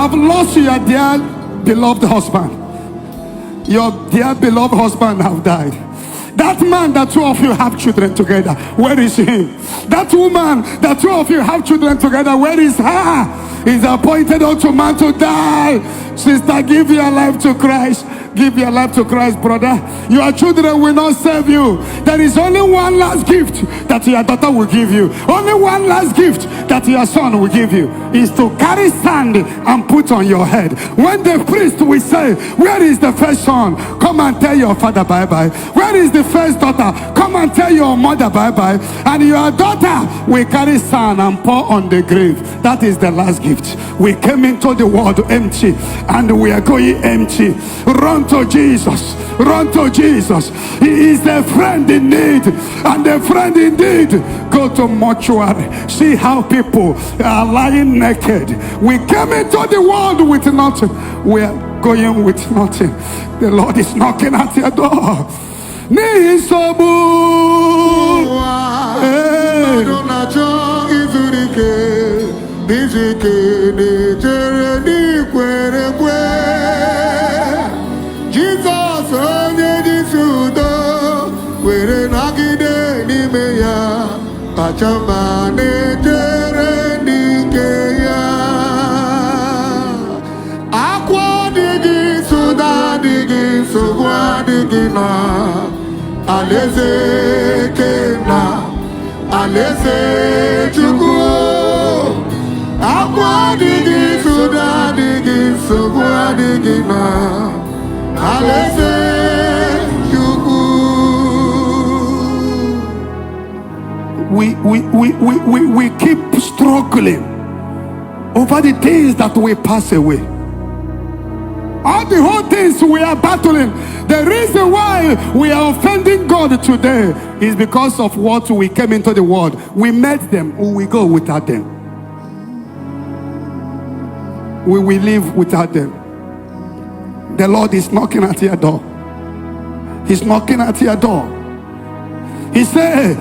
have lost your dear beloved husband. Your dear beloved husband have died. That man, the two of you have children together, where is he? That woman, the two of you have children together, where is her? Is appointed unto man to die. Sister, give your life to Christ. Give your life to Christ, brother. Your children will not serve you. There is only one last gift that your daughter will give you. Only one last gift that your son will give you is to carry sand and put on your head. When the priest will say, where is the first son? Come and tell your father bye-bye. Where is the first daughter? Come and tell your mother bye-bye. And your daughter will carry sand and pour on the grave. That is the last gift. We came into the world empty and we are going empty. Run to Jesus. Run to Jesus. He is the friend in need, and the friend indeed. Go to mortuary. See how people are lying naked. We came into the world with nothing. We are going with nothing. The Lord is knocking at your door. Jesus onye dị sudo were nagide n'ime ya kachama na-ejere n'ike ya akwa adịghị suda adịghị nsogbu adịghị na alaeze kena alaeze Chukwu akwa adịghị suda adịghị nsogbu adịghị na we keep struggling over the things that will pass away. All the whole things we are battling. The reason why we are offending God today is because of what we came into the world. We met them, we will go without them. We will live without them. The Lord is knocking at your door. He's knocking at your door. He said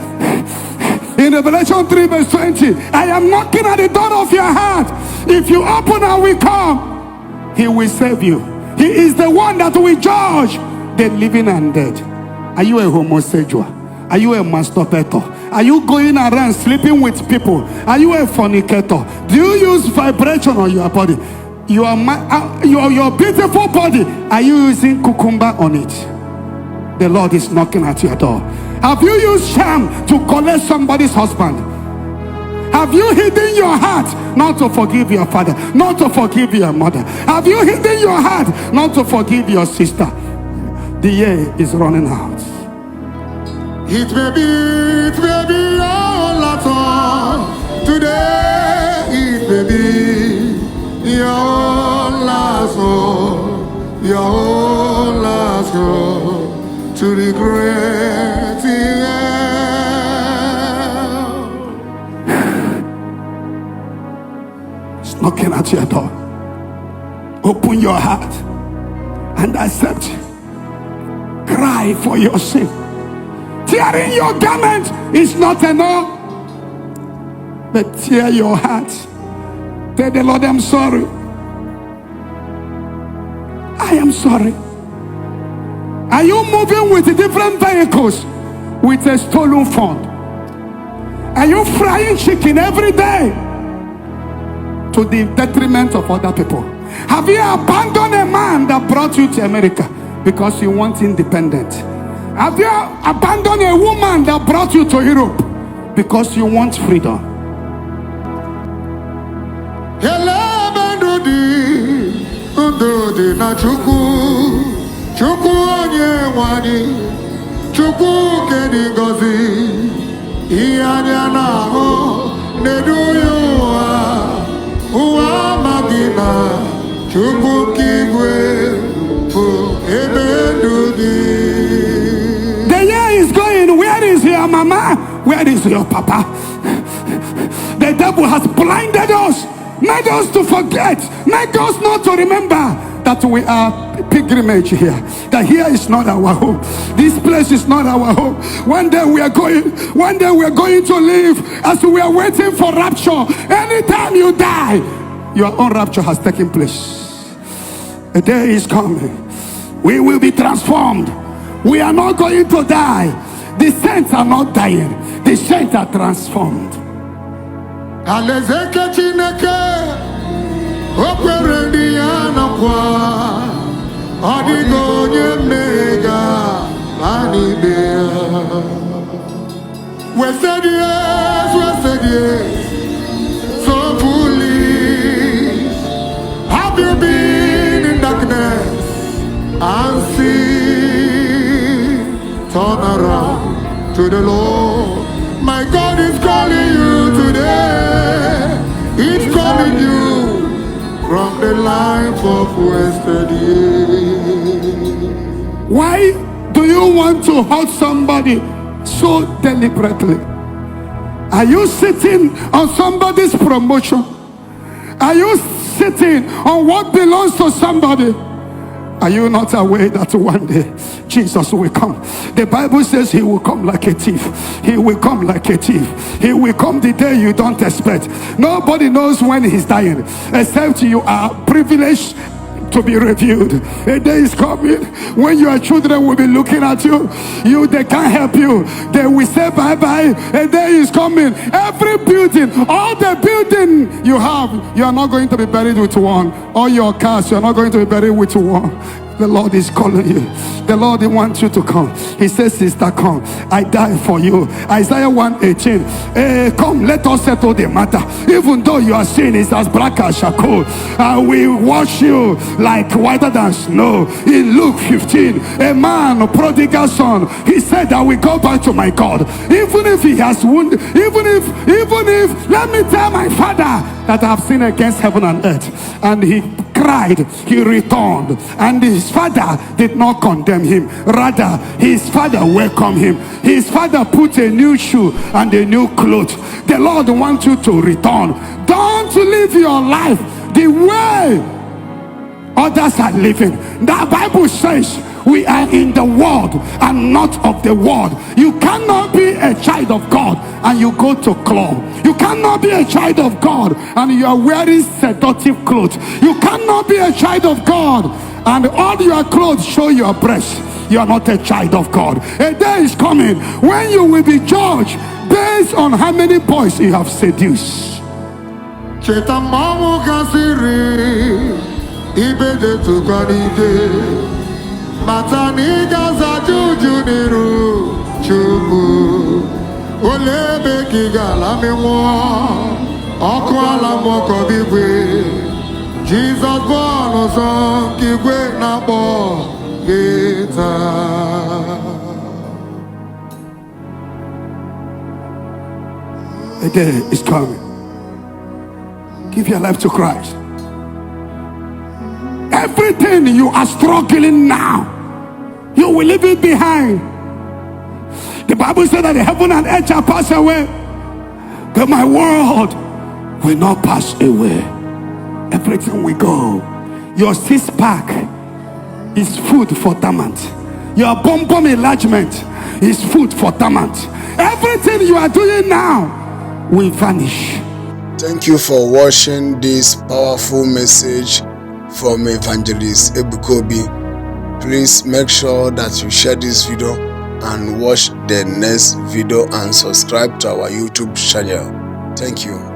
in Revelation 3 verse 20, I am knocking at the door of your heart. If you open, I will come. He will save you. He is the one that will judge the living and dead. Are you a homosexual? Are you a masturbator? Are you going around sleeping with people? Are you a fornicator? Do you use vibration on your body? Your beautiful body, are you using cucumber on it? The Lord is knocking at your door. Have you used sham to collect somebody's husband? Have you hidden your heart not to forgive your father, not to forgive your mother? Have you hidden your heart not to forgive your sister? The year is running out. It may be all at all today. It may be your last hope, your last hope to regret it. It's knocking at your door. Open your heart and accept. Cry for your sin. Tearing your garment is not enough, but tear your heart. Tell the Lord, I'm sorry. I am sorry. Are you moving with different vehicles with a stolen phone? Are you frying chicken every day to the detriment of other people? Have you abandoned a man that brought you to America because you want independence? Have you abandoned a woman that brought you to Europe because you want freedom? Na Chukwu onye nwanyị, Chukwu kedi ngozi, ihe anya na-ahụ na-edu ya ụwa amaghị na Chukwu nke igwe bụ ebe ndụ dị. The year is going. Where is your mama? Where is your papa? The devil has blinded us, made us to forget, made us not to remember that we are pilgrimage here, that here is not our home, this place is not our home. One day we are going to live. As we are waiting for rapture, anytime you die, your own rapture has taken place. A day is coming. We will be transformed. We are not going to die. The saints are not dying. The saints are transformed. Alezeke Chineke okwere ndị ya nakwa ọdịgo onye mmega an'ibe ya. We said yes, so foolish. Have you been in darkness and see? Turn around to the Lord. My God is calling you today. He's calling you from the life of wasted years. Why do you want to hurt somebody so deliberately? Are you sitting on somebody's promotion? Are you sitting on what belongs to somebody? Are you not aware that one day Jesus will come? The Bible says he will come like a thief. He will come like a thief. He will come the day you don't expect. Nobody knows when he's dying except you are privileged to be revealed. A day is coming when your children will be looking at you. They can't help you. They will say bye-bye. A day is coming. Every building, all the building you have, you are not going to be buried with one. All your cars, you are not going to be buried with one. The Lord is calling you. The Lord wants you to come. He says, sister, come. I die for you. Isaiah 1:18. Come, let us settle the matter. Even though your sin is as black as charcoal, I will wash you like whiter than snow. In Luke 15, a man, a prodigal son, he said, I will go back to my God. Even if he has wounded, even if, let me tell my father that I have sinned against heaven and earth. And he cried, he returned, and his father did not condemn him. Rather, his father welcomed him. His father put a new shoe and a new cloth. The Lord wants you to return. Don't live your life the way others are living. The Bible says we are in the world and not of the world. You cannot be a child of God and you go to club. You cannot be a child of God and you are wearing seductive clothes. You cannot be a child of God and all your clothes show your breasts. You are not a child of God. A day is coming when you will be judged based on how many boys you have seduced. Matani gaza juju niru chubu olebe kigala miwo okwala moko bigwe Jesus born oson kigwe na bo geta. A day is coming. Give your life to Christ. Everything you are struggling now, you will leave it behind. The Bible said that the heaven and earth shall pass away, but my word will not pass away. Everything will go. Your six-pack is food for torment. Your bum enlargement is food for torment. Everything you are doing now will vanish. Thank you for watching this powerful message from Evangelist Ebuka Obi. Please make sure that you share this video and watch the next video and subscribe to our YouTube channel. Thank you.